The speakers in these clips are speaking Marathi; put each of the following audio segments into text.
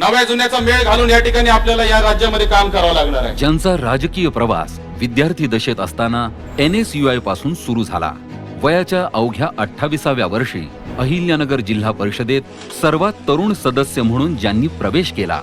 नव्या जुन्याचा मेळ घालून या ठिकाणी आपल्याला या राज्यामध्ये काम करावं लागणार आहे. ज्यांचा राजकीय प्रवास विद्यार्थी दशेत असताना NSUI पासून सुरू झाला. वयाच्या अवघ्या 28व्या वर्षी अहिल्यानगर जिल्हा परिषदेत सर्वात तरुण सदस्य म्हणून ज्यांनी प्रवेश केला.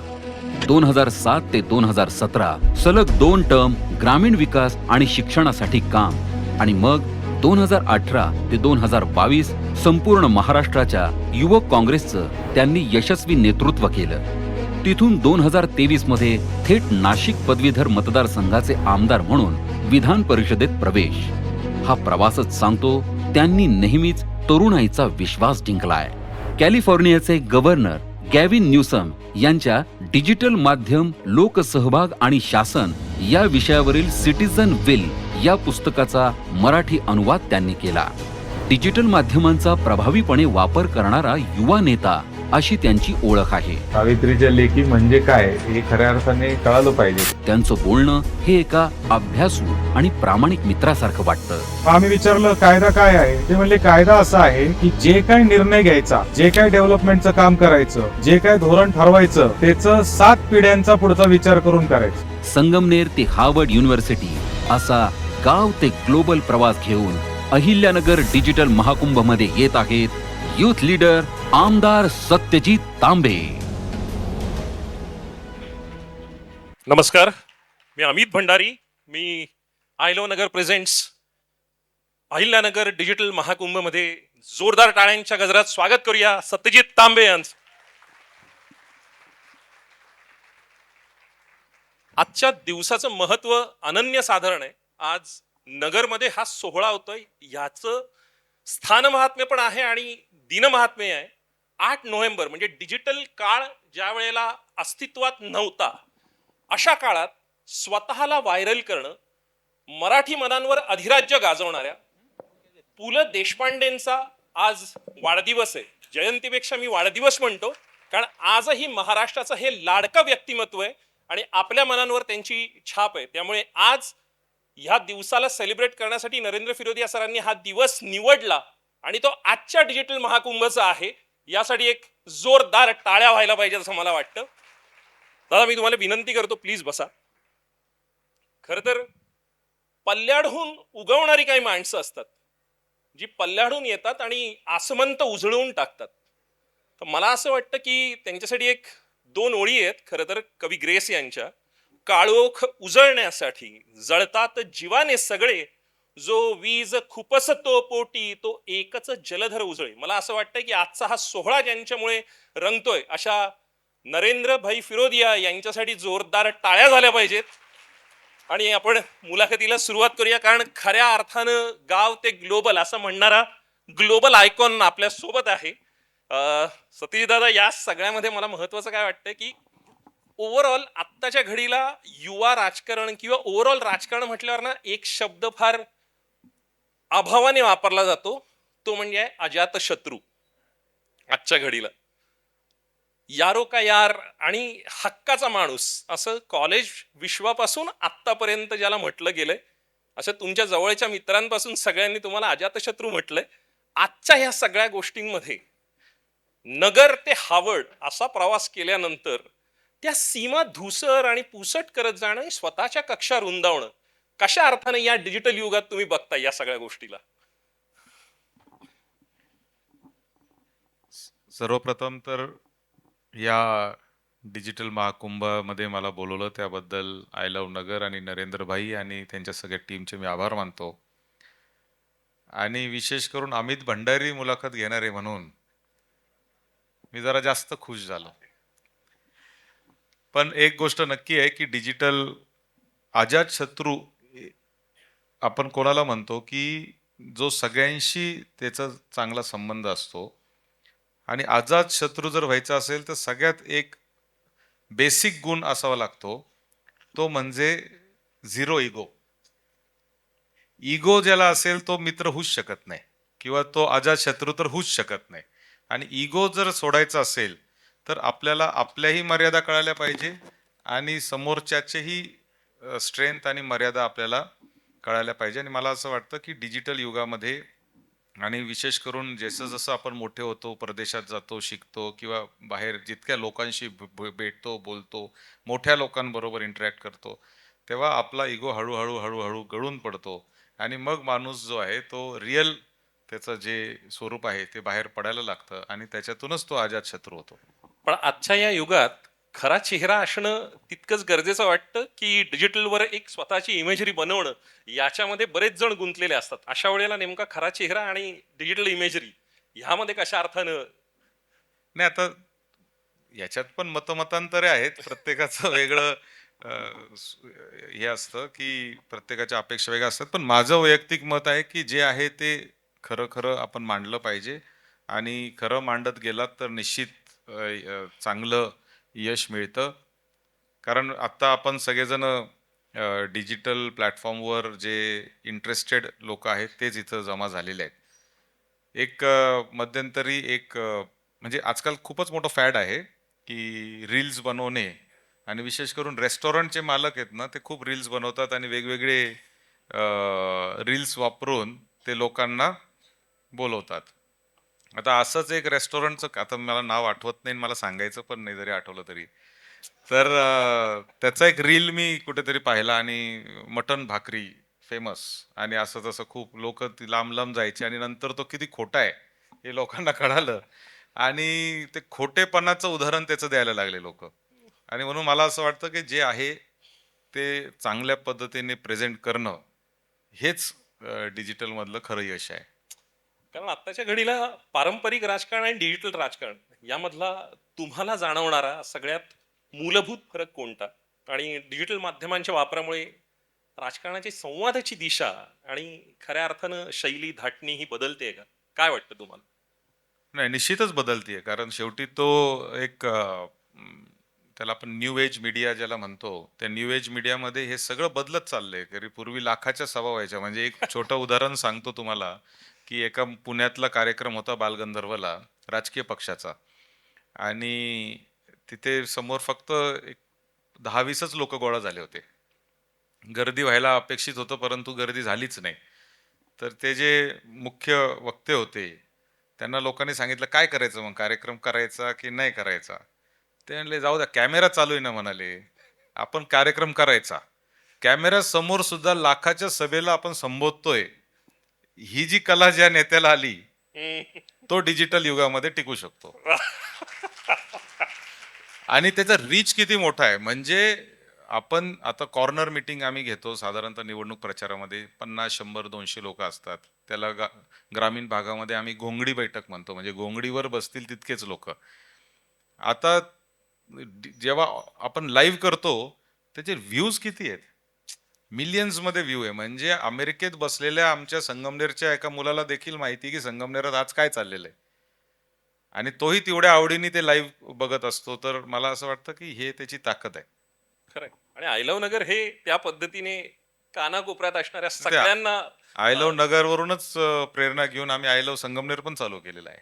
2007 ते 2017 सलग 2 टर्म ग्रामीण विकास आणि शिक्षणासाठी काम आणि मग 2018 ते 2022 संपूर्ण महाराष्ट्राच्या युवक काँग्रेसचं त्यांनी यशस्वी नेतृत्व केलं. तिथून 2023 मध्ये थेट नाशिक पदवीधर मतदारसंघाचे आमदार म्हणून विधान परिषदेत प्रवेश. हा प्रवासच सांगतो त्यांनी नेहमीच तरुणाईचा विश्वास जिंकलाय. कॅलिफोर्नियाचे गव्हर्नर गॅविन न्यूसम यांच्या डिजिटल माध्यम, लोकसहभाग आणि शासन या विषयावरील सिटीझन विल या पुस्तकाचा मराठी अनुवाद त्यांनी केला. डिजिटल माध्यमांचा प्रभावीपणे वापर करणारा युवा नेता अशी त्यांची ओळख आहे. सावित्रीच्या लेखी म्हणजे काय हे खऱ्या अर्थाने कळालं पाहिजे. त्यांचं बोलणं हे एका अभ्यासू आणि प्रामाणिक मित्रासारखं वाटतं. आम्ही विचारलं कायदा काय आहे, ते म्हणले कायदा असा आहे की जे काय निर्णय घ्यायचा, जे काय डेव्हलपमेंटचं काम करायचं, जे काय धोरण ठरवायचं, त्याचं 7 पिढ्यांचा पुढचा विचार करून करायचं. संगमनेर ते हार्वर्ड युनिव्हर्सिटी असा गाव ते ग्लोबल प्रवास घेऊन अहिल्यानगर डिजिटल महाकुंभ मध्ये येत आहेत युथ लीडर आमदार सत्यजित तांबे. नमस्कार, मी अमित भंडारी. मी आयलो नगर प्रेझेंट्स अहिल्यानगर डिजिटल महाकुंभ मध्ये जोरदार टाळ्यांच्या गजरात स्वागत करूया सत्यजित तांबे यांचं. आजच्या दिवसाचं महत्व अनन्यसाधारण आहे. आज नगरमध्ये हा सोहळा होतोय, याचं स्थानमहात्म्य पण आहे आणि दिनमहात्म्य आहे. 8 नोव्हेंबर म्हणजे डिजिटल काळ ज्या वेळेला अस्तित्वात नव्हता, अशा काळात स्वतःला व्हायरल करणं, मराठी मनांवर अधिराज्य गाजवणाऱ्या पु ल देशपांडेंचा आज वाढदिवस आहे. जयंतीपेक्षा मी वाढदिवस म्हणतो, कारण आजही महाराष्ट्राचं हे लाडकं व्यक्तिमत्व आहे आणि आपल्या मनांवर त्यांची छाप आहे. त्यामुळे आज ह्या दिवसाला सेलिब्रेट करण्यासाठी नरेंद्र फिरोदिया सरांनी हा दिवस निवडला आणि तो आजच्या डिजिटल महाकुंभचा आहे. यासाठी एक जोरदार टाळ्या व्हायला पाहिजे असं मला वाटतं. दादा, मी तुम्हाला विनंती करतो, प्लीज बसा. खर तर पल्ल्याडहून उगवणारी काही माणसं असतात जी पल्ल्याडून येतात आणि आसमंत उजळवून टाकतात. तर मला असं वाटतं की त्यांच्यासाठी 1-2 ओळी आहेत खरं तर कवी ग्रेस यांच्या. काळोख उजळण्यासाठी जळतात जीवाने सगळे, जो वीज खुपसतो पोटी तो एकच जलधर उजळे. मला असं वाटतं की आजचा हा सोहळा ज्यांच्यामुळे रंगतोय अशा नरेंद्र भाई फिरोदिया यांच्यासाठी जोरदार टाळ्या झाल्या पाहिजेत. आणि आपण मुलाखतीला सुरुवात करूया, कारण खऱ्या अर्थानं गाव ते ग्लोबल असं म्हणणारा ग्लोबल आयकॉन आपल्या सोबत आहे. सतीश दादा, या सगळ्यामध्ये मला महत्वाचं काय वाटतं की ओव्हरऑल आत्ताच्या घडीला युवा राजकारण किंवा ओव्हरऑल राजकारण म्हटल्यावर ना एक शब्द फार अभावाने वापरला जातो, तो म्हणजे अजातशत्रू. आजच्या घडीला यारो का यार आणि हक्काचा माणूस असं कॉलेज विश्वापासून आत्तापर्यंत ज्याला म्हटलं गेलंय, असं तुमच्या जवळच्या मित्रांपासून सगळ्यांनी तुम्हाला अजातशत्रू म्हटलंय. आजच्या ह्या सगळ्या गोष्टींमध्ये नगर ते हार्वर्ड असा प्रवास केल्यानंतर त्या सीमा धुसर आणि पुसट करत जाणं आणि स्वतःच्या कक्षा रुंदावणं, कशा अर्थाने या डिजिटल युगात तुम्ही बघता या सगळ्या गोष्टीला? सर्वप्रथम तर या डिजिटल महाकुंभामध्ये मला बोलवलं त्याबद्दल आय लव्ह नगर आणि नरेंद्र भाई आणि त्यांच्या सगळ्या टीमचे मी आभार मानतो. आणि विशेष करून अमित भंडारी मुलाखत घेणार आहे म्हणून मी जरा जास्त खुश झालो. पण एक गोष्ट नक्की आहे की डिजिटल अजातशत्रू आपण कोणाला म्हणतो की जो सगळ्यांशी त्याचा चांगला संबंध असतो. आणि अजातशत्रू जर व्हायचा असेल तर सगळ्यात एक बेसिक गुण असावा लागतो, तो म्हणजे झिरो इगो. इगो ज्याला असेल तो मित्र होऊच शकत नाही किंवा तो अजातशत्रू तर होऊच शकत नाही. आणि इगो जर सोडायचा असेल तर आपल्याला आपल्याही मर्यादा कळायला पाहिजे आणि समोरच्याचेही स्ट्रेंथ आणि मर्यादा आपल्याला कळायला पाहिजे. आणि मला असं वाटतं की डिजिटल युगामध्ये आणि विशेष करून जसं जसं आपण मोठे होतो, परदेशात जातो, शिकतो किंवा बाहेर जितक्या लोकांशी भेटतो, बोलतो, मोठ्या लोकांबरोबर इंटरॅक्ट करतो, तेव्हा आपला इगो हळूहळू हळूहळू गळून पडतो आणि मग माणूस जो आहे तो रिअल त्याचं जे स्वरूप आहे ते बाहेर पडायला लागतं आणि त्याच्यातूनच तो अजातशत्रू होतो. पण आजच्या या युगात खरा चेहरा असणं तितकंच गरजेचं वाटतं की डिजिटलवर एक स्वतःची इमेजरी बनवणं याच्यामध्ये बरेच जण गुंतलेले असतात. अशा वेळेला नेमका खरा चेहरा आणि डिजिटल इमेजरी ह्यामध्ये कशा अर्थानं नाही आता याच्यात पण मतमतांतरे आहेत. प्रत्येकाचं वेगळं हे असतं की प्रत्येकाच्या अपेक्षा वेगळ्या असतात. पण माझं वैयक्तिक मत आहे की जे आहे ते खरं खरं आपण मांडलं पाहिजे आणि खरं मांडत गेलात तर निश्चित चांगलं यश मिळतं. कारण आत्ता आपण सगळेजण डिजिटल प्लॅटफॉर्मवर जे इंटरेस्टेड लोक आहेत तेच इथं जमा झालेले आहेत. एक मध्यंतरी एक म्हणजे आजकाल खूपच मोठं फॅड आहे की रील्स बनवणे आणि विशेष करून रेस्टॉरंटचे मालक आहेत ना ते खूप रील्स बनवतात आणि वेगवेगळे रील्स वापरून ते लोकांना बोलवतात. आता असंच एक रेस्टॉरंटचं आता मला नाव आठवत नाही आणि मला सांगायचं पण नाही जरी आठवलं तरी. तर त्याचा एक रील मी कुठेतरी पाहिला आणि मटण भाकरी फेमस आणि असं तसं खूप लोक ती लांब लांब जायचे आणि नंतर तो किती खोटा आहे हे लोकांना कळालं आणि ते खोटेपणाचं उदाहरण त्याचं द्यायला लागले लोक. आणि म्हणून मला असं वाटतं की जे आहे ते चांगल्या पद्धतीने प्रेझेंट करणं हेच डिजिटल मधलं खरं यश आहे. कारण आत्ताच्या घडीला पारंपरिक राजकारण आणि डिजिटल राजकारण यामधला तुम्हाला जाणवणारा सगळ्यात मूलभूत फरक कोणता? आणि डिजिटल माध्यमांच्या वापरामुळे राजकारणाची संवादाची दिशा आणि खऱ्या अर्थानं शैली धाटणी ही बदलते का? काय वाटतं तुम्हाला? नाही, निश्चितच बदलतीये. कारण शेवटी तो एक त्याला आपण न्यू एज मीडिया ज्याला म्हणतो, त्या न्यू एज मीडियामध्ये हे सगळं बदलत चाललंय. तरी पूर्वी लाखाच्या सभा व्हायच्या. म्हणजे एक छोटं उदाहरण सांगतो तुम्हाला, की एका पुण्यातला कार्यक्रम होता बालगंधर्वला, राजकीय पक्षाचा आणि तिथे समोर फक्त एक 10-20च लोकं गोळा झाले होते. गर्दी व्हायला अपेक्षित होतं, परंतु गर्दी झालीच नाही. तर ते जे मुख्य वक्ते होते, त्यांना लोकांनी सांगितलं, "काय करायचं मग? कार्यक्रम करायचा की नाही करायचा?" ते म्हणले, "जाऊ द्या, कॅमेरा चालू आहे ना," म्हणाले. "आपण कार्यक्रम करायचा." कॅमेरा समोर सुद्धा लाखाच्या सभेला आपण संबोधतोय. ही जी कला ज्या नेत्याला आली, हम्म. तो डिजिटल युगामध्ये टिकू शकतो. आणि त्याचा रीच किती मोठा आहे म्हणजे आपण आता कॉर्नर मीटिंग आम्ही घेतो साधारणतः निवडणूक प्रचारामध्ये 50, 100, 200 लोक असतात. त्याला ग्रामीण भागामध्ये आम्ही घोंगडी बैठक म्हणतो म्हणजे घोंगडीवर बसतील तितकेच लोक. आता जेव्हा आपण लाईव्ह करतो त्याचे व्ह्यूज किती आहेत? मिलियन्स मध्ये व्ह्यू आहे. म्हणजे अमेरिकेत बसलेल्या आमच्या संगमनेरच्या एका मुलाला देखील माहिती की संगमनेरात आज काय चाललेलं आहे आणि तोही तेवढ्या आवडीने ते लाईव्ह बघत असतो. तर मला असं वाटतं की हे त्याची ताकद आहे. खरंय. आणि आय लव्ह नगर हे त्या पद्धतीने कानाकोपऱ्यात असणाऱ्या ते सगळ्यांना आय लव्ह नगरवरूनच प्रेरणा घेऊन आम्ही आय लव्ह संगमनेर पण चालू केलेलं आहे.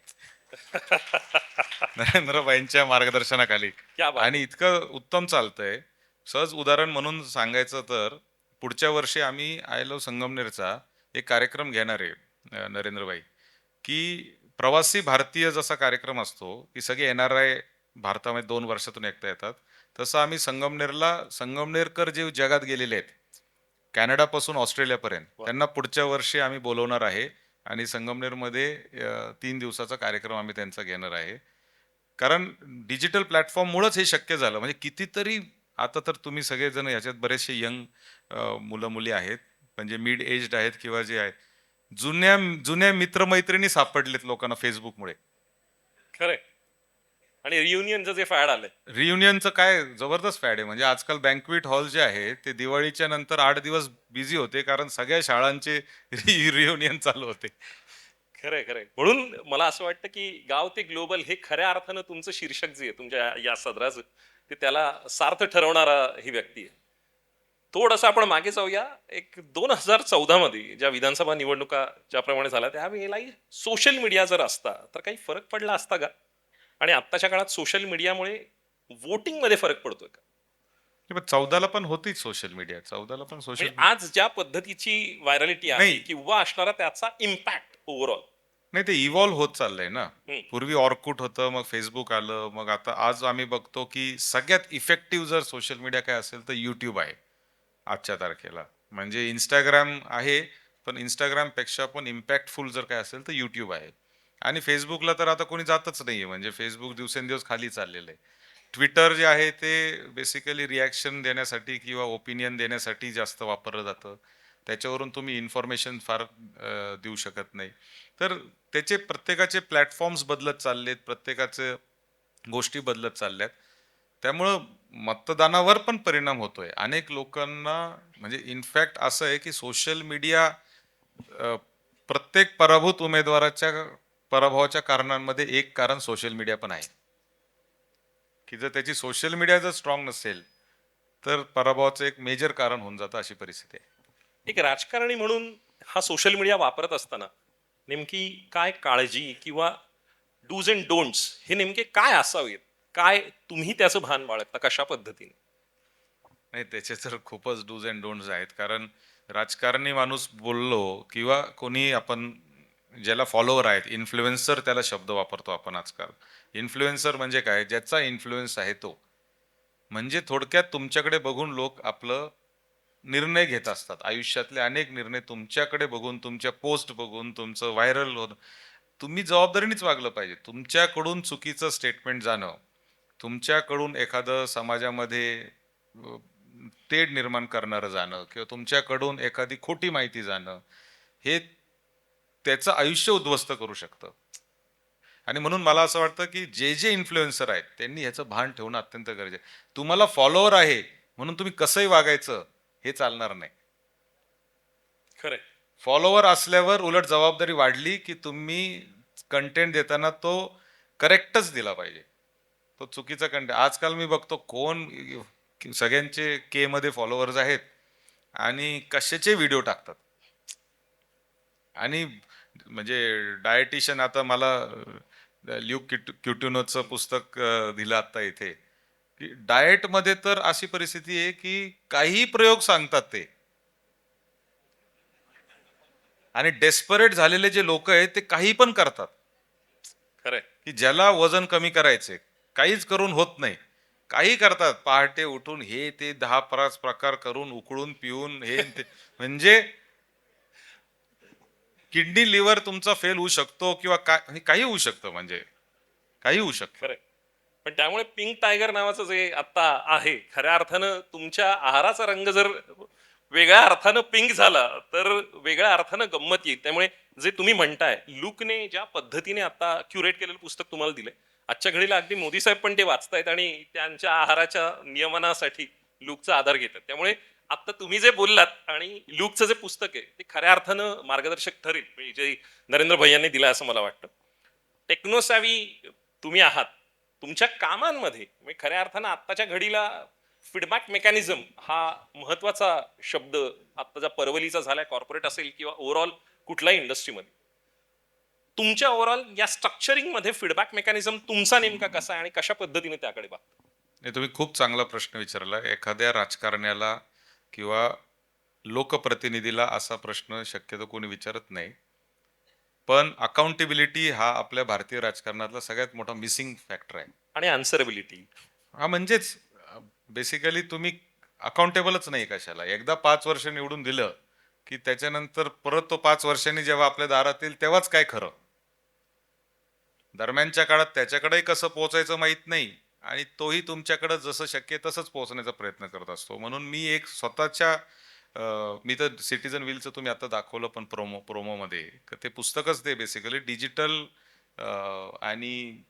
नरेंद्रबाईंच्या मार्गदर्शनाखाली. क्या बात. आणि इतकं उत्तम चालतंय. सहज उदाहरण म्हणून सांगायचं तर पुढच्या वर्षी आम्ही आय लव्ह संगमनेरचा एक कार्यक्रम घेणार आहे नरेंद्रबाई, की प्रवासी भारतीय जसा कार्यक्रम असतो की सगळे NRI भारतामध्ये 2 वर्षातून एकदा येतात, तसं आम्ही संगमनेरला संगमनेरकर जे जगात गेलेले आहेत कॅनडापासून ऑस्ट्रेलियापर्यंत वा. त्यांना पुढच्या वर्षी आम्ही बोलवणार आहे आणि संगमनेरमध्ये 3 दिवसाचा कार्यक्रम आम्ही त्यांचा घेणार आहे. कारण डिजिटल प्लॅटफॉर्ममुळेच हे शक्य झालं. म्हणजे कितीतरी आता तर तुम्ही सगळेजण ह्याच्यात बरेचसे यंग मुलं मुली आहेत म्हणजे मिड एज्ड आहेत किंवा जे आहेत जुन्या जुन्या मित्रमैत्रिणी सापडलेत लोकांना फेसबुकमुळे. खरंय. आणि रियुनियनचं जे फॅड आलंय रियुनियनचं काय जबरदस्त फॅड आहे. म्हणजे आजकाल बँक्वेट हॉल जे आहे ते दिवाळीच्या नंतर 8 दिवस बिझी होते कारण सगळ्या शाळांचे रियुनियन चालू होते. खरंय खरंय. म्हणून मला असं वाटतं की गाव ते ग्लोबल हे खऱ्या अर्थानं तुमचं शीर्षक जे आहे तुमच्या या सदराचं ते त्याला सार्थ ठरवणारा ही व्यक्ती आहे. थोडंसं आपण मागे जाऊया. एक 2014 मध्ये ज्या विधानसभा निवडणुका ज्याप्रमाणे झाल्या त्यावेळेलाही सोशल मीडिया जर असता तर काही फरक पडला असता का? आणि आत्ताच्या काळात सोशल मीडियामुळे वोटिंग मध्ये फरक पडतोय का? 14ला पण होतीच सोशल मीडिया. 14ला पण सोशल म्हणजे आज ज्या पद्धतीची व्हायरलिटी आहे नाही. किंवा असणारा त्याचा इम्पॅक्ट ओव्हरऑल नाही, ते इव्हॉल्व्ह होत चाललंय ना. हम्म. पूर्वी ऑर्कुट होतं, मग फेसबुक आलं, मग आता आज आम्ही बघतो की सगळ्यात इफेक्टिव्ह जर सोशल मीडिया काय असेल तर यूट्यूब आहे आजच्या तारखेला. म्हणजे इंस्टाग्राम आहे, पण इंस्टाग्रामपेक्षा पण इम्पॅक्टफुल जर काय असेल तर यूट्यूब आहे. आणि फेसबुकला तर आता कोणी जातच नाहीये, म्हणजे फेसबुक दिवसेंदिवस खाली चाललेलं आहे. ट्विटर जे आहे ते बेसिकली रिॲक्शन देण्यासाठी किंवा ओपिनियन देण्यासाठी जास्त वापरलं जातं. त्याच्यावरून तुम्ही इन्फॉर्मेशन फार देऊ शकत नाही. तर त्याचे प्रत्येकाचे प्लॅटफॉर्म्स बदलत चाललेत, प्रत्येकाचे गोष्टी बदलत चालल्यात. त्यामुळं मतदानावर पण परिणाम होतोय. अनेक लोकांना म्हणजे इनफॅक्ट असं आहे की सोशल मीडिया प्रत्येक पराभूत उमेदवाराच्या पराभवाच्या कारणांमध्ये एक कारण सोशल मीडिया पण आहे. की जर त्याची सोशल मीडिया जर स्ट्रॉंग नसेल तर पराभवाचं एक मेजर कारण होऊन जातं, अशी परिस्थिती आहे. एक राजकारणी म्हणून हा सोशल मीडिया वापरत असताना नेमकी काय काळजी किंवा डूज अँड डोंट्स हे नेमके काय असावेत, काय तुम्ही त्याचं भान बाळगता, कशा पद्धतीने? नाही, त्याचे तर खूपच डूज अँड डोंट्स आहेत. कारण राजकारणी माणूस बोललो किंवा कोणी आपण ज्याला फॉलोअर आहेत, इन्फ्लुएन्सर त्याला शब्द वापरतो आपण आजकाल. इन्फ्लुएन्सर म्हणजे काय? ज्याचा इन्फ्लुएन्स आहे तो. म्हणजे थोडक्यात तुमच्याकडे बघून लोक आपलं निर्णय घेत असतात. आयुष्यातले अनेक निर्णय तुमच्याकडे बघून, तुमच्या पोस्ट बघून, तुमचं व्हायरल होणं. तुम्ही जबाबदारीनेच वागलं पाहिजे. तुमच्याकडून चुकीचं स्टेटमेंट जाणं, तुमच्याकडून एखादं समाजामध्ये तेढ निर्माण करणारं जाणं किंवा तुमच्याकडून एखादी खोटी माहिती जाणं, हे त्याचं आयुष्य उद्ध्वस्त करू शकतं. आणि म्हणून मला असं वाटतं की जे जे इन्फ्लुएन्सर आहेत त्यांनी ह्याचं भान ठेवणं अत्यंत गरजेचं आहे. तुम्हाला फॉलोअर आहे म्हणून तुम्ही कसंही वागायचं हे चालणार नाही. खरंय. फॉलोअर असल्यावर उलट जबाबदारी वाढली की तुम्ही कंटेंट देताना तो करेक्टच दिला पाहिजे. तो चुकीचा कंटेंट आजकाल मी बघतो कोण सगळ्यांचे के मध्ये फॉलोअर्स आहेत आणि कशाचे व्हिडिओ टाकतात. आणि म्हणजे डायटिशियन आता मला ल्यूक क्युटिनोचं पुस्तक दिलं आता इथे, की डाएटमध्ये तर अशी परिस्थिती आहे की काही प्रयोग सांगतात ते, आणि डेस्परेट झालेले जे लोक आहेत ते काही पण करतात. खरंय. की ज्याला वजन कमी करायचे, काहीच करून होत नाही, काही करतात. पहाटे उठून हे ते 10 प्रकार करून उकळून पिऊन हे ते, म्हणजे किडनी लिव्हर तुमचा फेल होऊ शकतो किंवा काय काही होऊ शकतं, म्हणजे काही होऊ शकतं. खरंय. पण त्यामुळे पिंक टायगर नावाचं जे आता आहे, खऱ्या अर्थानं तुमच्या आहाराचा रंग जर वेगळ्या अर्थानं पिंक झाला तर वेगळ्या अर्थानं गंमत येईल. त्यामुळे जे तुम्ही म्हणताय, लुकने ज्या पद्धतीने आता क्युरेट केलेलं पुस्तक तुम्हाला दिलंय, आजच्या घडीला अगदी मोदी साहेब पण ते वाचतायत आणि त्यांच्या आहाराच्या नियमनासाठी लुकचा आधार घेतात. त्यामुळे आता तुम्ही जे बोललात आणि लुकचं जे पुस्तक आहे ते खऱ्या अर्थानं मार्गदर्शक ठरेल, म्हणजे जे नरेंद्र भैयांनी दिलं असं मला वाटतं. टेक्नोसॅवी तुम्ही आहात, तुमच्या कामांमध्ये म्हणजे खऱ्या अर्थानं आत्ताच्या घडीला फीडबॅक मेकॅनिझम हा महत्वाचा शब्द आत्ताचा परवलीचा झालाय, कॉर्पोरेट असेल किंवा ओव्हरऑल कुठल्याही इंडस्ट्रीमध्ये. तुमच्या ओव्हरऑल या स्ट्रक्चरिंग मध्ये फीडबॅक मेकॅनिझम तुमचा नेमका कसा आहे आणि कशा पद्धतीने त्याकडे बघता? नाही, तुम्ही खूप चांगला प्रश्न विचारला. एखाद्या राजकारण्याला किंवा लोकप्रतिनिधीला असा प्रश्न शक्यतो कोणी विचारत नाही. पण अकाउंटेबिलिटी हा आपल्या भारतीय राजकारणातला सगळ्यात मोठा मिसिंग फॅक्टर आहे. आणि आन्सरेबिलिटी. हा म्हणजेच बेसिकली तुम्ही अकाउंटेबलच नाही कशाला. एकदा 5 वर्ष निवडून दिलं की त्याच्यानंतर परत तो 5 वर्षांनी जेव्हा आपल्या दारात येईल तेव्हाच काय खरं. दरम्यानच्या काळात त्याच्याकडेही कसं पोहोचायचं माहीत नाही आणि तोही तुमच्याकडे जसं शक्य तसंच पोहोचण्याचा प्रयत्न करत असतो. म्हणून मी एक स्वतःच्या मी तर सिटीजन व्हीलचं तुम्ही आता दाखवलं पण प्रोमोमध्ये, ते पुस्तकच ते बेसिकली डिजिटल आणि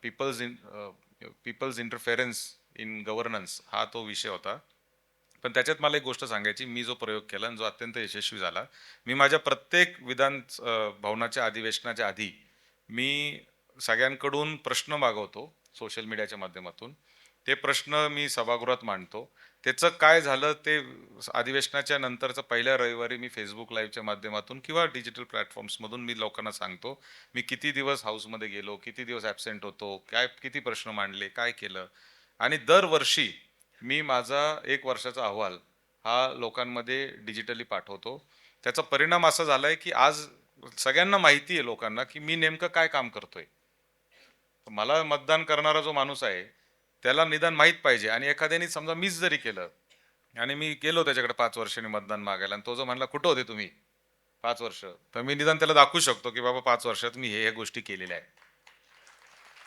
पीपल्स इंटरफेरन्स इन गव्हर्नन्स हा तो विषय होता. पण त्याच्यात मला एक गोष्ट सांगायची, मी जो प्रयोग केला आणि जो अत्यंत यशस्वी झाला, मी माझ्या प्रत्येक विधान भवनाच्या अधिवेशनाच्या आधी मी सगळ्यांकडून प्रश्न मागवतो सोशल मीडियाच्या माध्यमातून. ते प्रश्न मी सभागृहात मांडतो. त्याचं काय झालं ते अधिवेशनाच्या नंतरचं पहिल्या रविवारी मी फेसबुक लाईव्हच्या माध्यमातून किंवा डिजिटल प्लॅटफॉर्म्समधून मी लोकांना सांगतो. मी किती दिवस हाऊसमध्ये गेलो, किती दिवस ॲबसेंट होतो, काय किती प्रश्न मांडले, काय केलं. आणि दरवर्षी मी माझा 1 वर्षाचा अहवाल हा लोकांमध्ये डिजिटली पाठवतो. त्याचा परिणाम असा झाला आहे की आज सगळ्यांना माहिती आहे लोकांना की मी नेमकं काय काम करतोय. मला मतदान करणारा जो माणूस आहे त्याला निदान माहीत पाहिजे. आणि एखाद्याने समजा मीच जरी केलं आणि मी गेलो त्याच्याकडे 5 वर्षांनी मतदान मागायला आणि तो जो म्हणला कुठं होते तुम्ही 5 वर्ष, तर मी निदान त्याला दाखवू शकतो की बाबा 5 वर्षात मी हे गोष्टी केलेल्या आहेत.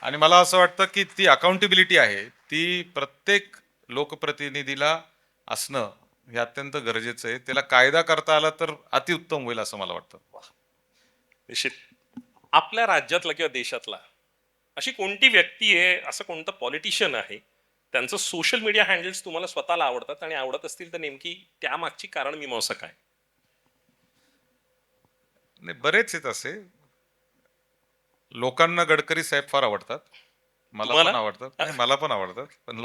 आणि मला असं वाटतं की ती अकाउंटेबिलिटी आहे ती प्रत्येक लोकप्रतिनिधीला असणं हे अत्यंत गरजेचं आहे. त्याला कायदा करता आला तर अतिउत्तम होईल असं मला वाटतं. निश्चित. आपल्या राज्यातला किंवा देशातला अशी कोणती व्यक्ती आहे, असं कोणतं पॉलिटिशियन आहे, त्यांचं सोशल मीडिया हँडल्स तुम्हाला स्वतःला आवडतात, आणि आवडत असतील तर नेमकी त्यामागची कारण मीमांसा काय? नाही, बरेच आहेत असे. लोकांना गडकरी साहेब फार आवडतात. मला तुम्हाला? पण आवडतात. नाही, मला पण आवडतात. पण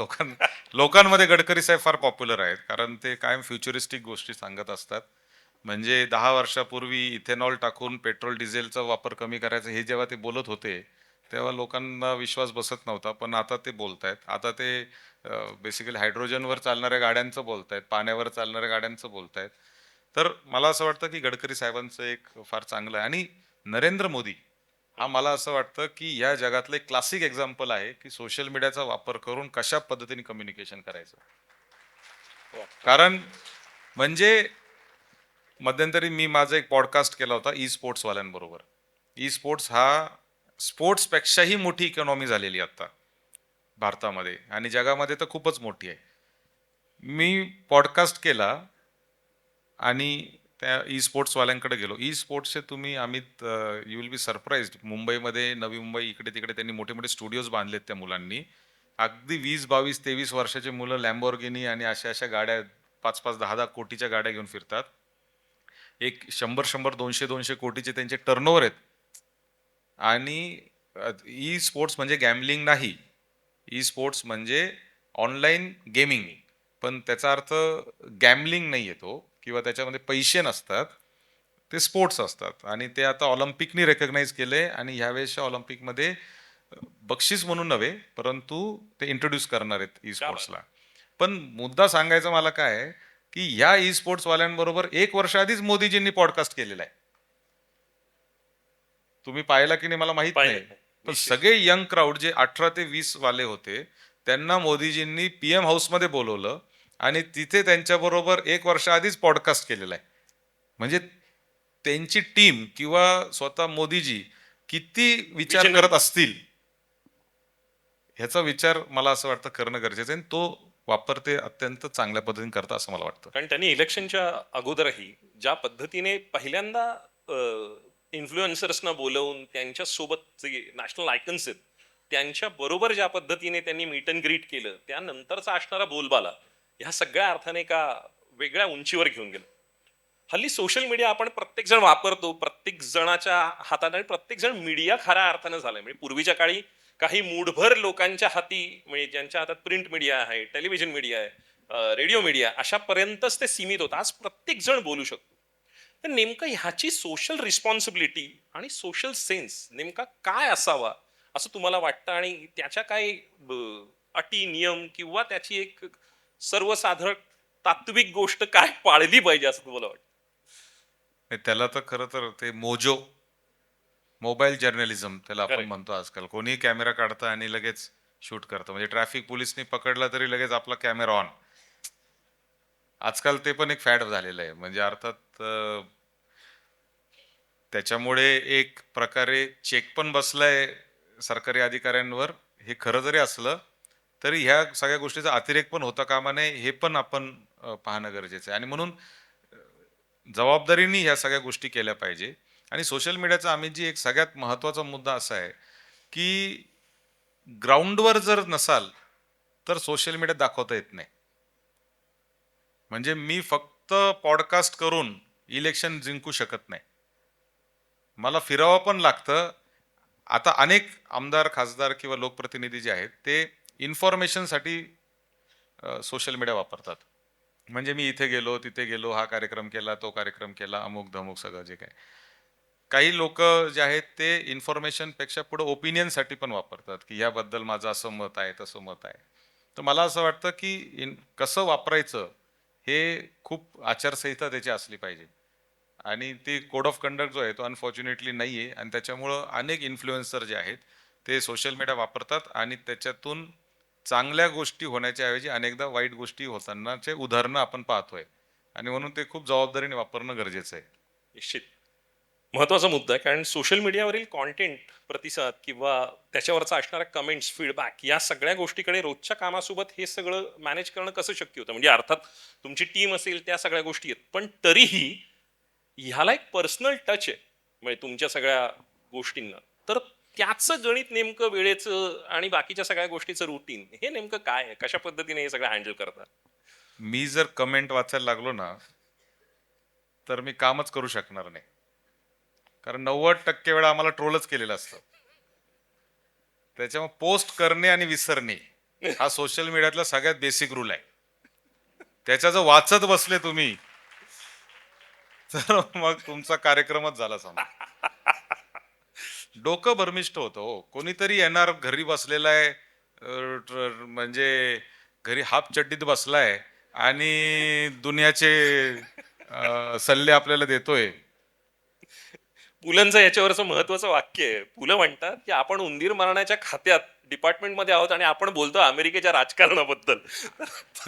लोकांमध्ये गडकरी साहेब फार पॉप्युलर आहेत. कारण ते कायम फ्युचरिस्टिक गोष्टी सांगत असतात. म्हणजे 10 वर्षापूर्वी इथेनॉल टाकून पेट्रोल डिझेलचा वापर कमी करायचा हे जेव्हा ते बोलत होते, तेव्हा लोकांना विश्वास बसत नव्हता. पण आता ते बोलतायत. आता ते बेसिकली हायड्रोजनवर चालणाऱ्या गाड्यांचं बोलतायत, पाण्यावर चालणाऱ्या गाड्यांचं बोलतायत. तर मला असं वाटतं की गडकरी साहेबांचं एक फार चांगलं आहे. आणि नरेंद्र मोदी हा मला असं वाटतं की या जगातलं एक क्लासिक एक्झाम्पल आहे की सोशल मीडियाचा वापर करून कशा पद्धतीने कम्युनिकेशन करायचं. कारण म्हणजे मध्यंतरी मी माझा एक पॉडकास्ट केला होता ई स्पोर्ट्सवाल्यांबरोबर. ई स्पोर्ट्स हा स्पोर्ट्सपेक्षाही मोठी इकॉनॉमी झालेली आहे आता भारतामध्ये आणि जगामध्ये तर खूपच मोठी आहे. मी पॉडकास्ट केला आणि त्या ई स्पोर्ट्सवाल्यांकडे गेलो. ई स्पोर्ट्सचे तुम्ही Amit you will be surprised. मुंबईमध्ये, नवी मुंबई, इकडे तिकडे त्यांनी मोठे मोठे स्टुडिओज बांधलेत त्या मुलांनी. अगदी 20, 22, 23 वर्षाचे मुलं लॅम्बोर्गिनी आणि अशा अशा गाड्या 5-5, 10-10 कोटीच्या गाड्या घेऊन फिरतात. एक 100-100, 200-200 कोटीचे त्यांचे टर्नओव्हर आहेत. आणि ई स्पोर्ट्स म्हणजे गॅमलिंग नाही. ई स्पोर्ट्स म्हणजे ऑनलाईन गेमिंग. पण त्याचा अर्थ गॅमलिंग नाही येतो किंवा त्याच्यामध्ये पैसे नसतात. ते स्पोर्ट्स असतात आणि ते आता ऑलिम्पिकनी रेकग्नाइज केले आणि ह्यावेळेसच्या ऑलिम्पिकमध्ये बक्षीस म्हणून नव्हे परंतु ते इंट्रोड्यूस करणार आहेत ई स्पोर्ट्सला. पण मुद्दा सांगायचा मला काय आहे की ह्या ई स्पोर्ट्स वाल्यांबरोबर 1 वर्ष आधीच मोदीजींनी पॉडकास्ट केलेला आहे. तुम्ही पाहिला की नाही मला माहित पाहिलं नाही. नाही. पण सगळे यंग क्राऊड जे 18 ते 20 वाले होते त्यांना मोदीजींनी पीएम हाऊसमध्ये बोलवलं आणि तिथे त्यांच्याबरोबर 1 वर्ष आधीच पॉडकास्ट केलेला आहे. म्हणजे त्यांची टीम किंवा स्वतः मोदीजी किती विचार Visionary. करत असतील ह्याचा विचार मला असं वाटतं करणं गरजेचं आहे. आणि तो वापर ते अत्यंत चांगल्या पद्धतीने करतात असं मला वाटतं. कारण त्यांनी इलेक्शनच्या अगोदरही ज्या पद्धतीने पहिल्यांदा इन्फ्लुएन्सर्सना बोलवून त्यांच्या सोबत जे नॅशनल आयकन्स आहेत त्यांच्या बरोबर ज्या पद्धतीने त्यांनी मीट अँड ग्रीट केलं, त्यानंतरचा असणारा बोलबाला ह्या सगळ्या अर्थाने एका वेगळ्या उंचीवर घेऊन गेलं. हल्ली सोशल मीडिया आपण प्रत्येक जण वापरतो, प्रत्येक जणाच्या हातात, आणि प्रत्येक जण मीडिया खऱ्या अर्थानं झालाय. म्हणजे पूर्वीच्या काळी काही मूठभर लोकांच्या हाती, म्हणजे ज्यांच्या हातात प्रिंट मीडिया आहे, टेलिव्हिजन मीडिया आहे, रेडिओ मीडिया, अशापर्यंतच ते सीमित होतं. आज प्रत्येक जण बोलू शकतो. तर नेमकं ह्याची सोशल रिस्पॉन्सिबिलिटी आणि सोशल सेन्स नेमका काय असावा असं तुम्हाला वाटतं, आणि त्याच्या काय अटी, नियम किंवा त्याची एक सर्वसाधारण तात्विक गोष्ट काय पाळली पाहिजे असं तुम्हाला वाटतं? नाही, त्याला तर खरं तर ते मोजो मोबाईल जर्नलिझम त्याला आपण Correct. म्हणतो. आजकाल कोणी कॅमेरा काढतं आणि लगेच शूट करतं. म्हणजे ट्रॅफिक पोलिसनी पकडला तरी लगेच आपला कॅमेरा ऑन. आजकाल ते पण एक फॅड झालेलं आहे. म्हणजे अर्थात त्याच्यामुळे एक प्रकारे चेक पण बसलाय सरकारी अधिकाऱ्यांवर. हे खरं जरी असलं तरी ह्या सगळ्या गोष्टीचा अतिरेक पण होता कामा नये हे पण आपण पाहणं गरजेचं आहे. आणि म्हणून जबाबदारीने ह्या सगळ्या गोष्टी केल्या पाहिजे. आणि सोशल मीडियाचा आम्ही जी एक सगळ्यात महत्त्वाचा मुद्दा असा आहे की ग्राउंडवर जर नसाल तर सोशल मीडियात दाखवता येत नाही. म्हणजे मी फक्त पॉडकास्ट करून इलेक्शन जिंकू शकत नाही. मला फिरावं पण लागतं. आता अनेक आमदार, खासदार किंवा लोकप्रतिनिधी जे आहेत ते इन्फॉर्मेशनसाठी सोशल मीडिया वापरतात. म्हणजे मी इथे गेलो, तिथे गेलो, हा कार्यक्रम केला, तो कार्यक्रम केला, अमुक धमुक सगळं जे काय. काही लोक जे आहेत ते इन्फॉर्मेशनपेक्षा पुढे ओपिनियनसाठी पण वापरतात की याबद्दल माझं असं मत आहे, तसं मत आहे. तर मला असं वाटतं की कसं वापरायचं हे खूप आचारसंहिता त्याची असली पाहिजे. आणि ते कोड ऑफ कंडक्ट जो आहे तो अनफॉर्च्युनेटली नाही आहे आणि त्याच्यामुळं अनेक इन्फ्लुएन्सर जे आहेत ते सोशल मीडिया वापरतात आणि त्याच्यातून चांगल्या गोष्टी होण्याच्या ऐवजी अनेकदा वाईट गोष्टी होतानाचे उदाहरणं आपण पाहतोय आणि म्हणून ते खूप जबाबदारीने वापरणं गरजेचं आहे. निश्चित महत्वाचा मुद्दा आहे, कारण सोशल मीडियावरील कॉन्टेंट प्रतिसाद किंवा त्याच्यावरचा असणारा कमेंट्स फीडबॅक या सगळ्या गोष्टीकडे रोजच्या कामासोबत हे सगळं मॅनेज करणं कसं शक्य होतं. म्हणजे अर्थात तुमची टीम असेल त्या सगळ्या गोष्टी आहेत, पण तरीही ह्याला एक पर्सनल टच आहे म्हणजे तुमच्या सगळ्या गोष्टींना. तर त्याचं गणित नेमकं वेळेचं आणि बाकीच्या सगळ्या गोष्टीचं रुटीन हे नेमकं काय आहे, कशा पद्धतीने हे सगळं हँडल करता? मी जर कमेंट वाचायला लागलो ना तर मी कामच करू शकणार नाही, कारण 90% वेळा आम्हाला ट्रोलच केलेलं असतं. त्याच्यामुळे पोस्ट करणे आणि विसरणे हा सोशल मीडियातला सगळ्यात बेसिक रूल आहे. त्याच्या जर वाचत बसले तुम्ही तर मग तुमचा कार्यक्रमच झाला समजा. डोकं भरमिष्ट होतं हो. कोणीतरी येणार घरी बसलेला आहे, म्हणजे घरी हाफ चड्डीत बसलाय आणि दुनियाचे सल्ले आपल्याला देतोय. पुलंचं याच्यावरचं महत्वाचं वाक्य आहे. पुलं म्हणतात की आपण उंदीर मारण्याच्या खात्यात डिपार्टमेंटमध्ये आहोत आणि आपण बोलतो अमेरिकेच्या राजकारणाबद्दल.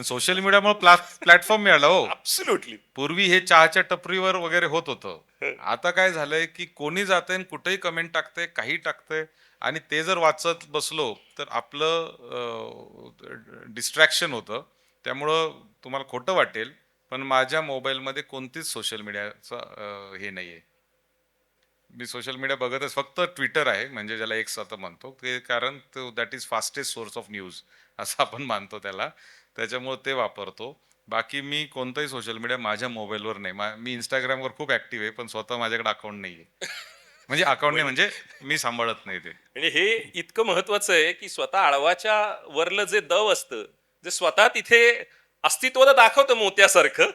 सोशल मीडियामुळे प्लॅटफॉर्म मिळाला हो. ऍब्सोल्युटली. पूर्वी हे चहाच्या टपरीवर वगैरे होत होतं. आता काय झालंय की कोणी जातंय आणि कुठेही कमेंट टाकतंय, काही टाकतंय आणि ते जर वाचत बसलो तर आपलं डिस्ट्रॅक्शन होतं. त्यामुळं तुम्हाला खोटं वाटेल पण माझ्या मोबाईलमध्ये कोणतीच सोशल मीडियाचं हे नाहीये. मी सोशल मीडिया बघतच फक्त ट्विटर आहे, म्हणजे ज्याला एक्स आता म्हणतो ते, कारण तो that is fastest source of news असं आपण मानतो त्याला. त्याच्यामुळे ते वापरतो. बाकी मी कोणताही सोशल मीडिया माझ्या मोबाईलवर नाही. मी इंस्टाग्रामवर खूप ऍक्टिव्ह आहे पण स्वतः माझ्याकडे अकाउंट नाहीये. म्हणजे अकाउंट नाही म्हणजे मी सांभाळत नाही ते. म्हणजे हे इतकं महत्वाचं आहे की स्वतः आळवाच्या वरलं जे दव असतं, जे स्वतः तिथे अस्तित्व तर दाखवतं मोत्यासारखं,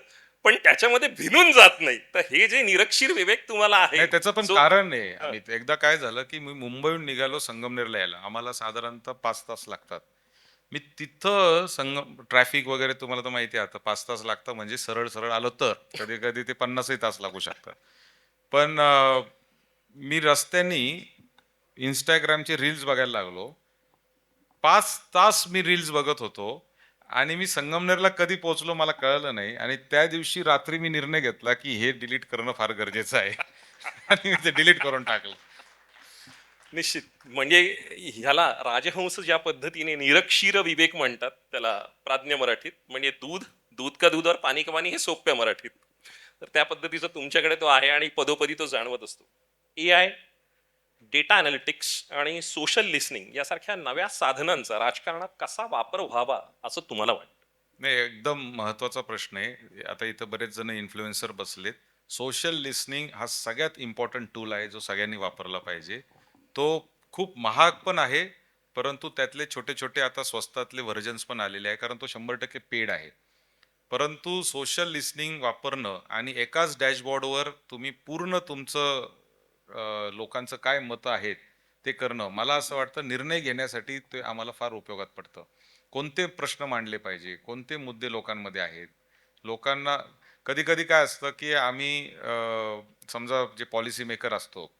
पण त्याच्यामध्ये भिनून जात नाही. तर हे जे निरक्षीर विवेक तुम्हाला आहे नाही, त्याचं पण जो- कारण आहे. अमित, एकदा काय झालं की मी मुंबईहून निघालो संगमनेरला यायला, आम्हाला साधारणतः 5 तास लागतात. मी तिथं ट्रॅफिक वगैरे तुम्हाला तर माहिती आहे, आता 5 तास लागतं म्हणजे सरळ सरळ आलो तर कधी कधी ते 50ही तास लागू शकतात. पण मी रस्त्यानी इंस्टाग्रामचे रील्स बघायला लागलो. 5 तास मी रील्स बघत होतो आणि मी संगमनेरला कधी पोहोचलो मला कळलं नाही आणि त्या दिवशी रात्री मी निर्णय घेतला की हे डिलीट करणं फार गरजेचं आहे. आणि मी ते डिलीट करून टाकलं. निश्चित. म्हणजे ह्याला राजहंस ज्या पद्धतीने निरक्षीर विवेक म्हणतात त्याला प्राज्ञ मराठीत, म्हणजे दूध दूध का दूध और पाणी का पाणी हे सोप्या मराठीत. तर त्या पद्धतीचा तुमच्याकडे तो आहे आणि पदोपदी तो जाणवत असतो. AI, डेटा अनालिटिक्स आणि सोशल लिसनिंग यासारख्या नव्या साधनांचा राजकारणात कसा वापर व्हावा असं तुम्हाला वाटतं? नाही, एकदम महत्वाचा प्रश्न आहे. आता इथं बरेच जण इन्फ्लुएन्सर बसलेत. सोशल लिसनिंग हा सगळ्यात इम्पॉर्टंट टूल आहे जो सगळ्यांनी वापरला पाहिजे. तो खूप महाग पण आहे, परंतु त्यातले छोटे छोटे आता स्वस्तातले व्हर्जन्स पण आलेले आहे, कारण तो 100% पेड आहे. परंतु सोशल लिसनिंग वापरणं आणि एकाच डॅशबोर्डवर तुम्ही पूर्ण तुमचं लोकांचं काय मतं आहेत ते करणं, मला असं वाटतं निर्णय घेण्यासाठी ते आम्हाला फार उपयोगात पडतं. कोणते प्रश्न मांडले पाहिजे, कोणते मुद्दे लोकांमध्ये आहेत. लोकांना कधी कधी काय असतं की आम्ही समजा जे पॉलिसी मेकर असतो,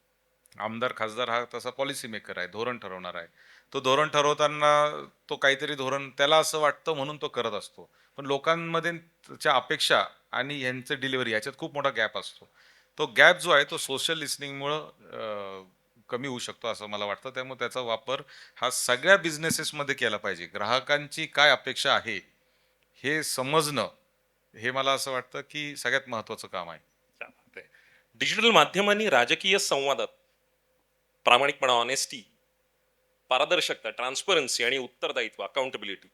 आमदार खासदार हा तसा पॉलिसी मेकर आहे, धोरण ठरवणार आहे. तो धोरण ठरवताना तो काहीतरी धोरण त्याला असं वाटतं म्हणून तो करत असतो, पण लोकांमध्ये त्याच्या अपेक्षा आणि यांचं डिलिव्हरी याच्यात खूप मोठा गॅप असतो. तो गॅप जो आहे तो सोशल लिसनिंगमुळं कमी होऊ शकतो असं मला वाटतं. त्यामुळे त्याचा वापर हा सगळ्या बिझनेसेसमध्ये केला पाहिजे. ग्राहकांची काय अपेक्षा आहे हे समजणं, हे मला असं वाटतं की सगळ्यात महत्त्वाचं काम आहे. डिजिटल माध्यमांनी राजकीय संवादात प्रामाणिकपणा, ऑनेस्टी, पारदर्शकता, ट्रान्सपरन्सी आणि उत्तरदायित्व, अकाउंटेबिलिटी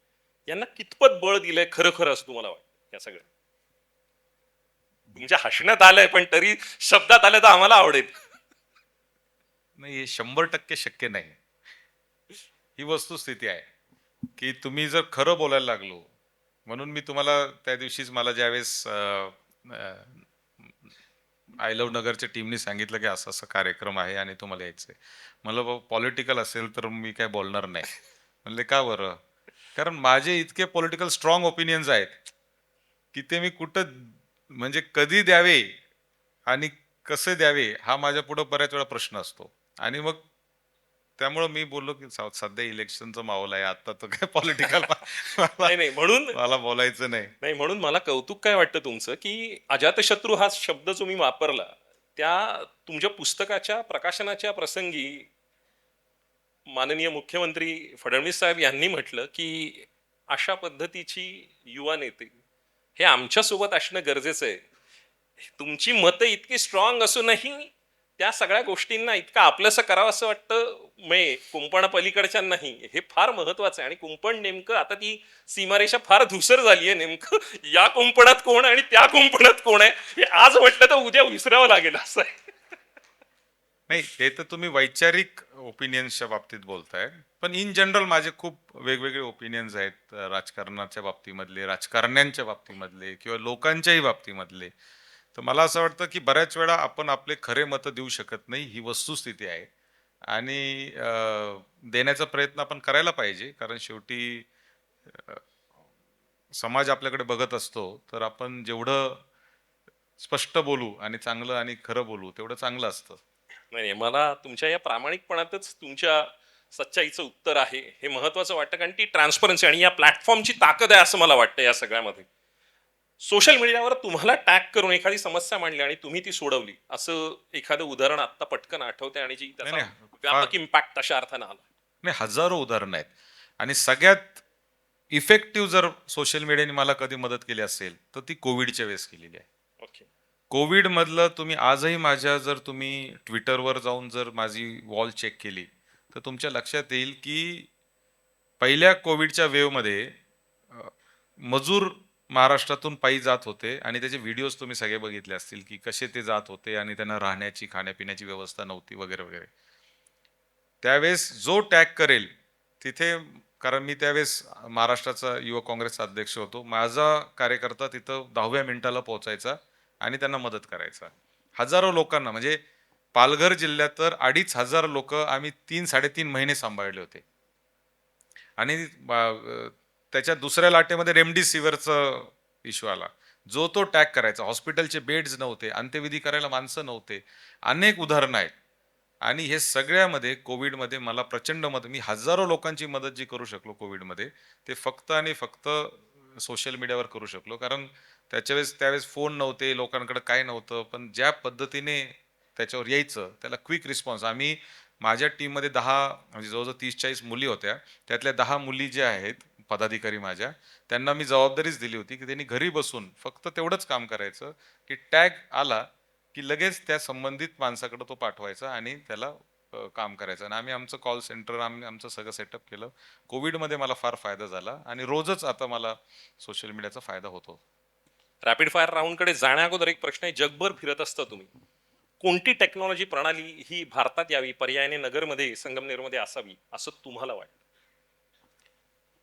यांना कितपत बळ दिलंय खरं खरं असं तुम्हाला वाटतं? या सगळ्या तुमच्या हसण्यात आलंय पण तरी शब्दात आलं तर आम्हाला आवडेल. नाही, हे 100% शक्य नाही. ही वस्तुस्थिती आहे की तुम्ही जर खरं बोलायला लागलो, म्हणून मी तुम्हाला त्या दिवशीच मला ज्यावेळेस आय लव्ह नगरच्या टीमने सांगितलं की असं असं कार्यक्रम आहे आणि तुम्हाला यायचं आहे, मला पॉलिटिकल असेल तर मी काय बोलणार नाही. म्हणले का बरं? कारण माझे इतके पॉलिटिकल स्ट्रॉंग ओपिनियन्स आहेत की ते मी कुठं म्हणजे कधी द्यावे आणि कसे द्यावे हा माझ्या पुढे बऱ्याच वेळा प्रश्न असतो. आणि मग त्यामुळं मी बोललो की सध्या इलेक्शनचा माहोल आहे, आता तर काय पॉलिटिकल मला नाही नाही म्हणून मला बोलायचं नाही. नाही म्हणून मला कौतुक काय वाटतं तुमचं की अजातशत्रू हा शब्द जो मी वापरला त्या तुमच्या पुस्तकाच्या प्रकाशनाच्या प्रसंगी माननीय मुख्यमंत्री फडणवीस साहेब यांनी म्हटलं की अशा पद्धतीची युवा नेते हे आमच्यासोबत असणं गरजेचं आहे. तुमची मतं इतकी स्ट्रॉंग असूनही त्या सगळ्या गोष्टींना इतकं आपलंसं करावं असं वाटतं कुंपण पलीकडच्यांनाही हे फार महत्वाचं आहे. आणि कुंपण नेमकं आता ती सीमारेषा फार धुसर झाली आहे, नेमकं या कुंपणात कोण आहे आणि त्या कुंपणात कोण आहे हे आज म्हटलं तर उद्या विसरावं लागेल असं आहे. नाही, हे तर तुम्ही वैचारिक ओपिनियन्सच्या बाबतीत बोलताय, पण इन जनरल माझे खूप वेगवेगळे ओपिनियन्स आहेत राजकारणाच्या बाबतीमधले, राजकारण्यांच्या बाबतीमधले किंवा लोकांच्याही बाबतीमधले. तर मला असं वाटतं की बऱ्याच वेळा आपण आपले खरे मतं देऊ शकत नाही, ही वस्तुस्थिती आहे. आणि देण्याचा प्रयत्न आपण करायला पाहिजे, कारण शेवटी समाज आपल्याकडे बघत असतो. तर आपण जेवढं स्पष्ट बोलू आणि चांगलं आणि खरं बोलू तेवढं चांगलं असतं. नाही मला तुमच्या या प्रामाणिकपणातच तुमच्या सच्चाईचं उत्तर आहे हे महत्वाचं वाटतं, कारण ती ट्रान्सपरन्सी आणि या प्लॅटफॉर्मची ताकद आहे असं मला वाटतं. या सगळ्यामध्ये सोशल मीडियावर तुम्हाला टॅग करून एखादी समस्या मांडली आणि तुम्ही ती सोडवली असं एखादं उदाहरण आता पटकन आठवते आणि जी त्याचा नाही, व्यापक इम्पॅक्ट तशा अर्थानं आला. नाही, हजारो उदाहरणं आहेत. आणि सगळ्यात इफेक्टिव्ह जर सोशल मीडियाने मला कधी मदत केली असेल तर ती कोविडच्या वेळेस केलेली आहे. ओके. कोविडमधलं तुम्ही आजही माझ्या जर तुम्ही ट्विटरवर जाऊन जर माझी वॉल चेक केली तर तुमच्या लक्षात येईल की पहिल्या कोविडच्या वेव्हमध्ये मजूर महाराष्ट्रातून पायी जात होते आणि त्याचे व्हिडिओज तुम्ही सगळे बघितले असतील की कसे ते जात होते आणि त्यांना राहण्याची खाण्यापिण्याची व्यवस्था नव्हती वगैरे वगैरे. त्यावेळेस जो टॅग करेल तिथे, कारण मी त्यावेळेस महाराष्ट्राचा युवक काँग्रेसचा अध्यक्ष होतो, माझा कार्यकर्ता तिथं 10व्या मिनिटाला पोहोचायचा आणि त्यांना मदत करायचा. हजारो लोकांना, म्हणजे पालघर जिल्ह्यात तर 2500 लोक आम्ही 3-3.5 महिने सांभाळले होते. आणि त्याच्या दुसऱ्या लाटेमध्ये रेमडेसिवीरचा इश्यू आला. जो तो टॅग करायचा, हॉस्पिटलचे बेड्स नव्हते, अंत्यविधी करायला माणसं नव्हते, अनेक उदाहरणं आहेत. आणि हे सगळ्यामध्ये कोविडमध्ये मला प्रचंड मदत, मी हजारो लोकांची मदत जी करू शकलो कोविडमध्ये ते फक्त आणि फक्त सोशल मीडियावर करू शकलो. कारण त्यावेळेस फोन नव्हते, लोकांकडे काय नव्हतं, पण ज्या पद्धतीने त्याच्यावर यायचं त्याला क्विक रिस्पॉन्स. आम्ही माझ्या टीममध्ये 10 म्हणजे जवळजवळ 30-40 मुली होत्या. त्यातल्या 10 मुली ज्या आहेत पदाधिकारी माझ्या, त्यांना मी जबाबदारीच दिली होती की त्यांनी घरी बसून फक्त तेवढंच काम करायचं की टॅग आला की लगेच त्या संबंधित माणसाकडे तो पाठवायचा आणि त्याला काम करायचं. आणि आम्ही आमचं कॉल सेंटर, आम्ही आमचं सगळं सेटअप केलं. कोविडमध्ये मला फार फायदा झाला आणि रोजच आता मला सोशल मीडियाचा फायदा होतो. रॅपिड फायर राऊंडकडे जाण्या अगोदर एक प्रश्न आहे. जगभर फिरत असता तुम्ही, कोणती टेक्नॉलॉजी प्रणाली ही भारतात यावी, पर्यायाने नगरमध्ये संगमनेरमध्ये असावी असं तुम्हाला वाटतं?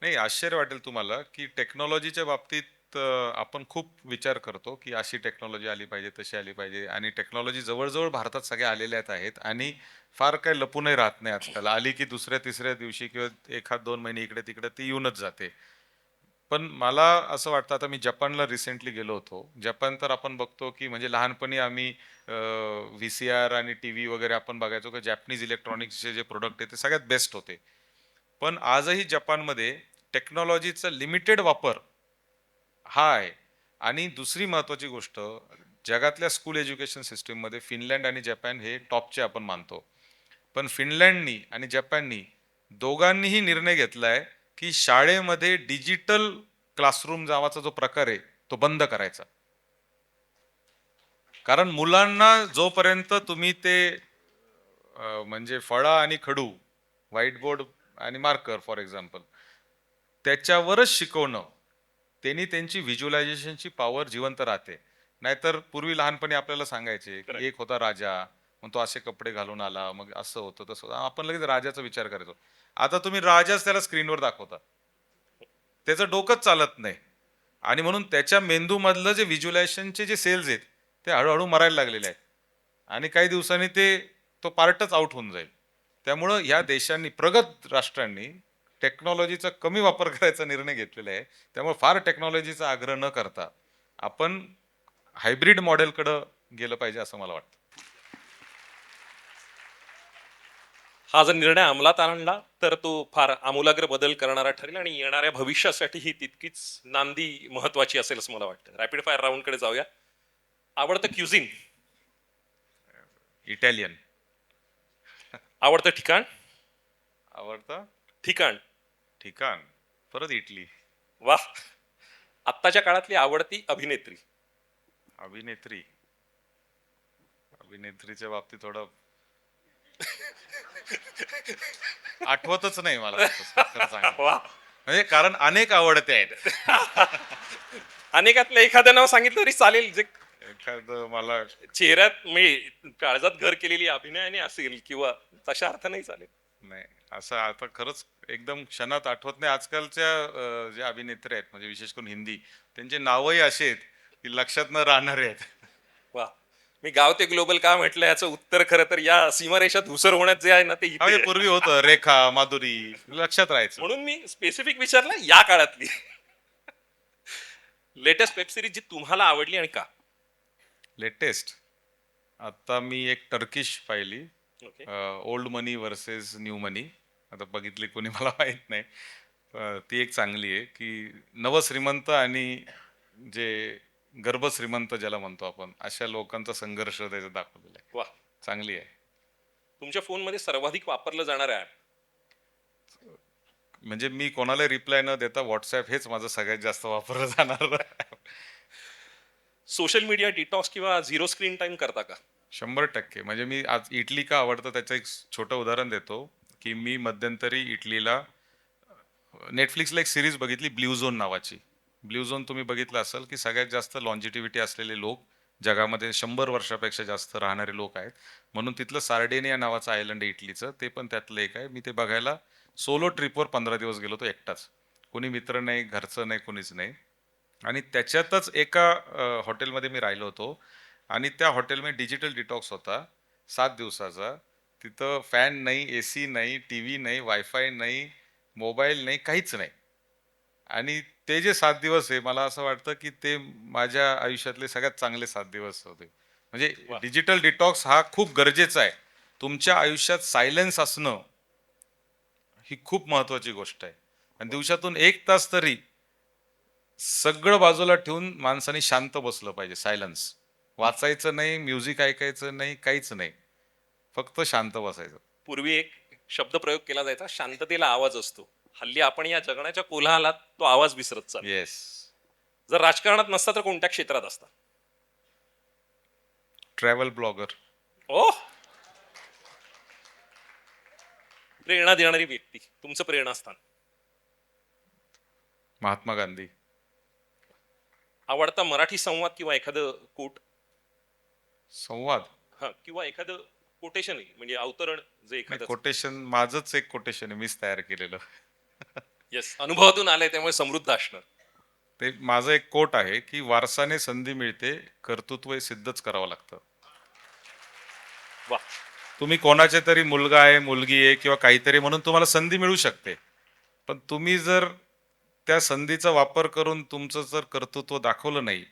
नाही, आश्चर्य वाटेल तुम्हाला की टेक्नॉलॉजीच्या बाबतीत आपण खूप विचार करतो की अशी टेक्नॉलॉजी आली पाहिजे, तशी आली पाहिजे. आणि टेक्नॉलॉजी जवळजवळ भारतात सगळ्या आलेल्याच आहेत आणि फार काही लपूनही राहत नाही आजकाल. आली की दुसऱ्या-तिसऱ्या दिवशी किंवा 1-2 महिने इकडे तिकडे ती येऊनच जाते. पण मला असं वाटतं, आता मी जपानला रिसेंटली गेलो होतो. जपान तर आपण बघतो की म्हणजे लहानपणी आम्ही VCR आणि टीव्ही वगैरे आपण बघायचो की जॅपनीज इलेक्ट्रॉनिक्सचे जे प्रोडक्ट आहे ते सगळ्यात बेस्ट होते. पण आजही जपानमध्ये टेक्नॉलॉजीचा लिमिटेड वापर हा आहे. आणि दुसरी महत्त्वाची गोष्ट, जगातल्या स्कूल एज्युकेशन सिस्टीममध्ये फिनलँड आणि जपान हे टॉपचे आपण मानतो. पण फिनलँडनी आणि जपाननी दोघांनीही निर्णय घेतलाय की शाळेमध्ये डिजिटल क्लासरूम नावाचा जो प्रकार आहे तो बंद करायचा. कारण मुलांना जोपर्यंत तुम्ही ते म्हणजे फळा आणि खडू, व्हाईट बोर्ड आणि मार्कर फॉर एक्झाम्पल, त्याच्यावरच शिकवणं, त्यांनी त्यांची व्हिज्युअलायझेशनची पॉवर जिवंत राहते. नाहीतर पूर्वी लहानपणी आपल्याला सांगायचे की एक होता राजा, मग तो असे कपडे घालून आला, मग असं होतं तसं होतं, आपण लगेच राजाचा विचार करायचो. आता तुम्ही राजाच त्याला स्क्रीनवर दाखवता, त्याचं डोकंच चालत नाही. आणि म्हणून त्याच्या मेंदूमधलं जे व्हिज्युअलायझेशनचे जे सेल्स आहेत ते हळूहळू मरायला लागलेले आहेत आणि काही दिवसांनी तो पार्टच आउट होऊन जाईल. त्यामुळं ह्या देशांनी, प्रगत राष्ट्रांनी टेक्नॉलॉजीचा कमी वापर करायचा निर्णय घेतलेला आहे. त्यामुळे फार टेक्नॉलॉजीचा आग्रह न करता आपण हायब्रिड मॉडेलकडं गेलं पाहिजे असं मला वाटतं. हा जर निर्णय अंमलात आणला तर तो फार आमूलाग्र बदल करणारा ठरेल आणि येणाऱ्या भविष्यासाठी ही तितकीच नांदी महत्वाची असेल असं मला वाटतं. रॅपिड फायर राऊंड कडे जाऊया. आवडतं क्युझिन, इटालियन. आवडतं ठिकाण, आवडतं ठिकाण. ठिकाण परत इटली. वा. आत्ताच्या काळातली आवडती अभिनेत्री, अभिनेत्री. अभिनेत्रीच्या बाबतीत थोडं आठवतच नाही मला तसं खरं सांगायचं. वा. म्हणजे कारण अनेक आवडते आहेत. अनेकातलं एखादं नाव सांगितलं तरी चालेल, जे एखादं मला चेहऱ्यात म्हणजे काळजात घर केलेली अभिनयाने असेल किंवा तशा अर्थ नाही चालेल. नाही असं आता खरंच एकदम क्षणात आठवत नाही. आजकालच्या ज्या अभिनेत्री आहेत म्हणजे विशेष करून हिंदी, त्यांचे नावही असे आहेत की लक्षात न राहणारे आहेत. वा. मी गाव ते ग्लोबल का म्हटलं याचं उत्तर खरं तर या सीमारेषा धुसर होण्यात जे आहे ना ते हा, इथे म्हणजे आहे. पूर्वी होतं रेखा, माधुरी लक्षात राहायचं. म्हणून मी स्पेसिफिक विचारलं या काळातली. लेटेस्ट वेब सिरीज जी तुम्हाला आवडली आणि का? लेटेस्ट आता मी एक टर्किश पाहिली, ओके. ओल्ड मनी वर्सेस न्यू मनी. आता बघितली कोणी मला माहित नाही. ती एक चांगली आहे की नवश्रीमंत आणि जे गर्भश्रीमंत ज्याला म्हणतो आपण अशा लोकांचा संघर्ष त्याच्यात दाखवलेला आहे. वा. चांगली आहे. तुमच्या फोनमध्ये सर्वाधिक वापरलं जाणारं ऍप? म्हणजे मी कोणाला रिप्लाय न देता व्हॉट्सअप हेच माझं सगळ्यात जास्त वापरलं जाणार. सोशल मीडिया डिटॉक्स किंवा झिरो स्क्रीन टाइम करता का? 100%. म्हणजे मी आज इटली का आवडतं त्याचं एक छोटं उदाहरण देतो की मी मध्यंतरी इटलीला नेटफ्लिक्सला एक सिरीज बघितली ब्ल्यू झोन नावाची. ब्ल्यू झोन तुम्ही बघितलं असेल की सगळ्यात जास्त लॉन्जिटिव्हिटी असलेले लोक जगामध्ये 100 वर्षापेक्षा जास्त राहणारे लोक आहेत. म्हणून तिथलं सार्डेनिया नावाचं आयलंड आहे इटलीचं, ते पण त्यातलं एक आहे. मी ते बघायला सोलो ट्रिपवर 15 दिवस गेलो होतो एकटाच. कोणी मित्र नाही, घरचं नाही, कोणीच नाही. आणि त्याच्यातच एका हॉटेलमध्ये मी राहिलो होतो आणि त्या हॉटेलमध्ये डिजिटल डिटॉक्स होता 7 दिवसाचा. तिथं फॅन नाही, AC नाही, TV नाही, वायफाय नाही, मोबाईल नाही, काहीच नाही. आणि ते जे 7 दिवस आहे मला असं वाटतं की ते माझ्या आयुष्यातले सगळ्यात चांगले 7 दिवस होते. म्हणजे वा. डिजिटल डिटॉक्स हा खूप गरजेचा आहे. तुमच्या आयुष्यात सायलेन्स असणं ही खूप महत्वाची गोष्ट आहे. आणि दिवसातून 1 तास तरी सगळं बाजूला ठेवून माणसाने शांत बसलं पाहिजे. सायलन्स. वाचायचं नाही, म्युझिक ऐकायचं नाही, काहीच नाही. फक्त शांत बसायचं. पूर्वी एक शब्द प्रयोग केला जायचा, शांततेला आवाज असतो. हल्ली आपण या जगण्याच्या कोलाहलात तो आवाज विसरत चाललो. येस. जर राजकारणात नसता तर कोणत्या क्षेत्रात असता? Travel blogger. ओ, प्रेरणा देणारी व्यक्ती, तुमचं प्रेरणास्थान? महात्मा गांधी. आवडता मराठी संवाद किंवा एखादं कोट? संवाद. हा, किंवा एखादं कोटेशन म्हणजे अवतरण जे एखादं. कोटेशन माझंच एक कोटेशन आहे मीच तयार केलेलं. येस, अनुभवातून आलंय त्यामुळे समृद्ध असणार. ते माझं एक कोट आहे की वारसाने संधी मिळते, कर्तृत्व हे सिद्धच करावं लागतं. वा. तुम्ही कोणाचे तरी मुलगा आहे, मुलगी आहे किंवा काहीतरी म्हणून तुम्हाला संधी मिळू शकते, पण तुम्ही जर त्या संधीचा वापर करून तुमचं जर कर्तृत्व दाखवलं नाही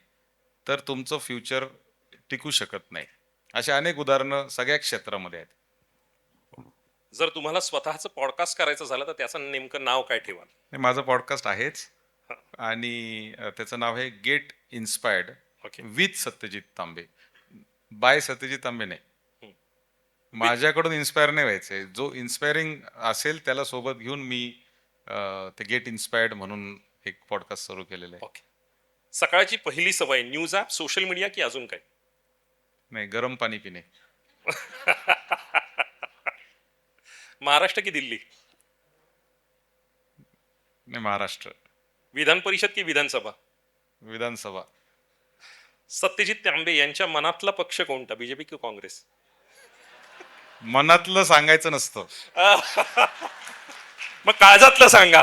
तर तुमचं फ्युचर टिकू शकत नाही. अशा अनेक उदाहरणं सगळ्या क्षेत्रामध्ये आहेत. जर तुम्हाला स्वतःचं पॉडकास्ट करायचं झालं तर त्याचं नेमकं नाव काय ठेवाल? नाही, माझं पॉडकास्ट आहेच आणि त्याचं नाव आहे get inspired okay. With Satyajit Tambe. By Satyajit Tambe नाही. माझ्याकडून इन्स्पायर नाही व्हायचंय. जो इन्स्पायरिंग असेल त्याला सोबत घेऊन मी ते गेट इन्स्पायर्ड म्हणून एक पॉडकास्ट सुरू केलेलं आहे. ओके. सकाळची पहिली सवय न्यूज ऍप, सोशल मीडिया की अजून काय? नाही, गरम पाणी पिणे. महाराष्ट्र की दिल्ली? नाही, महाराष्ट्र. विधान परिषद की विधानसभा? विधानसभा. सत्यजित तांबे यांच्या मनातला पक्ष कोणता, बीजेपी की काँग्रेस? मनातलं सांगायचं नसतं. मग काळजातलं सांगा.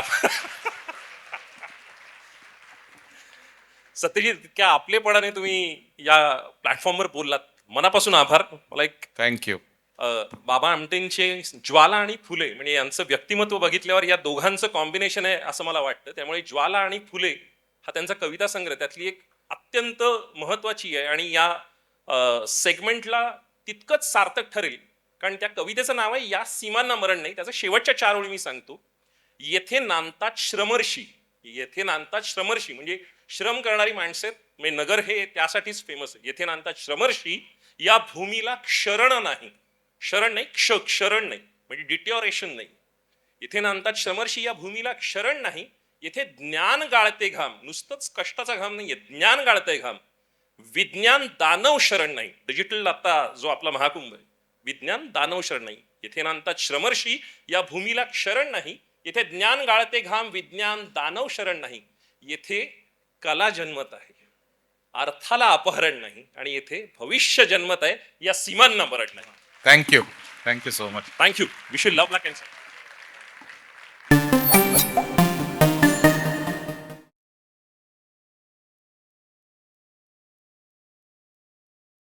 सत्यजित, इतक्या आपलेपणाने तुम्ही या प्लॅटफॉर्मवर बोललात, मनापासून आभार. मला एक थँक्यू. बाबा आमटेंचे ज्वाला आणि फुले म्हणजे यांचं व्यक्तिमत्व बघितल्यावर या दोघांचं कॉम्बिनेशन आहे असं मला वाटतं. त्यामुळे ज्वाला आणि फुले हा त्यांचा कविता संग्रह त्यातली एक अत्यंत महत्वाची आहे आणि या सेगमेंटला तितकंच सार्थक ठरेल, कारण त्या कवितेचं नाव आहे या सीमांना मरण नाही. त्याच्या शेवटच्या 4 ओळी मी सांगतो. येथे नांदतात श्रमर्षी, येथे नांदतात श्रमर्षी म्हणजे श्रम करणारी माणसं आहेत. म्हणजे नगर हे त्यासाठीच फेमस आहे. येथे नांदतात श्रमर्षी, या भूमीला क्षरण नाही, शरण नाही, क्षरण नाही म्हणजे डिटोरेशन नाही. येथे नांदतात श्रमर्षी, या भूमीला क्षरण नाही. येथे ज्ञान गाळते घाम, नुसतंच कष्टाचा घाम नाहीये, ज्ञान गाळते घाम. विज्ञान दानव शरण नाही. डिजिटल आता जो आपला महाकुंभ आहे, विज्ञान दानव शरण नाही. येथे नांदतात श्रमर्षी, या भूमीला क्षरण नाही. येथे ज्ञान गाळते घाम, विज्ञान दानव शरण नाही. येथे कला जन्मत आहे, अर्थाला अपहरण नाही. आणि येथे भविष्य जन्मत आहे, या सीमांना मरण नाही. Thank you so much. Thank you. Wish you love, luck and